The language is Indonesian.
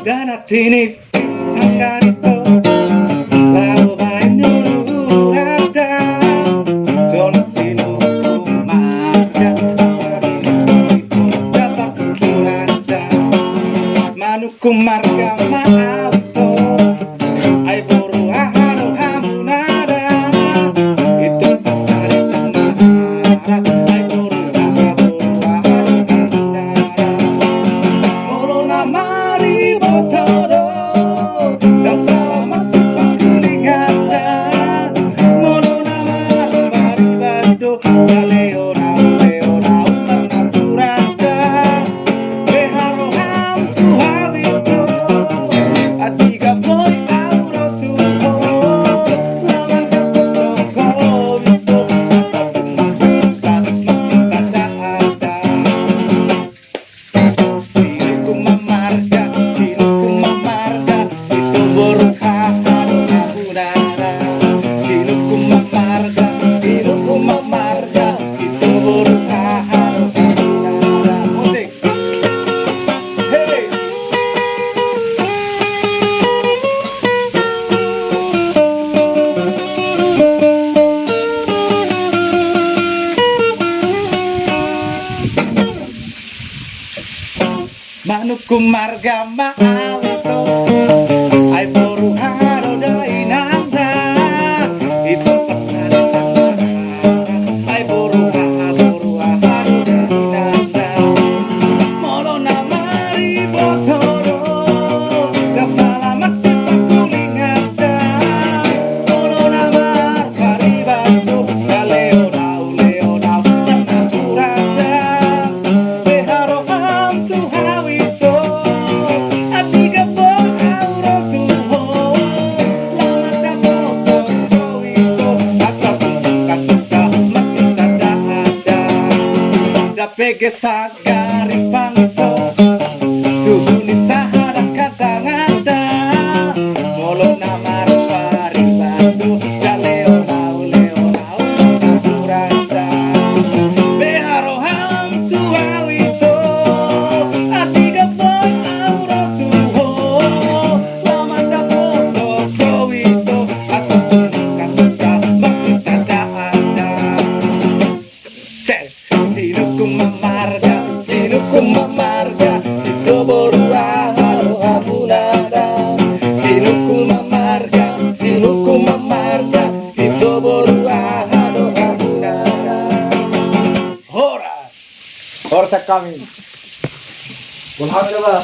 Danatini Sangarito Lao Bainu Rada Jolasino Marga Sarino Dapat Kuranda Manuku Marga Maauto Ay Buru Ahano Hamunada Itu Pasari Tumara Ay Buru Ahano Hamunada Corona Mari Botoro Dan selama sepak kulinganda Corona Mari Bado Leona Leona Umarna Purada Beharo Ham Tuhavito Adiga Boy Auro Tuho Lawan Ketoko Vito Satu Masita Masita Daada Sinuku mamarga itu burung hahano hahunara Sinuku mamarga itu burung hahano hahunara Musik Hey Manuku marga maawito ay puro haro dai nanda itu persalitan ay puro haro dai nanda molo na mari botoro na salama sepak kulinganda molo na mar paribato leona leona napuranda beharo ham tuhavito adiga boy auro tuho lawan dapoto towito asatu kasuka masita daada dapege sagari pangito tuhuni sahara kadangada molo namar paribando leona leona napuranda beharo ham tuhavito adiga boy auro tuho lawan dapoto towito asatu kasuka masita daada Sinuku mamarga itu baru halo hamunada Sinuku mamarga itu baru halo hamunada Horas kami. Alhamdulillah.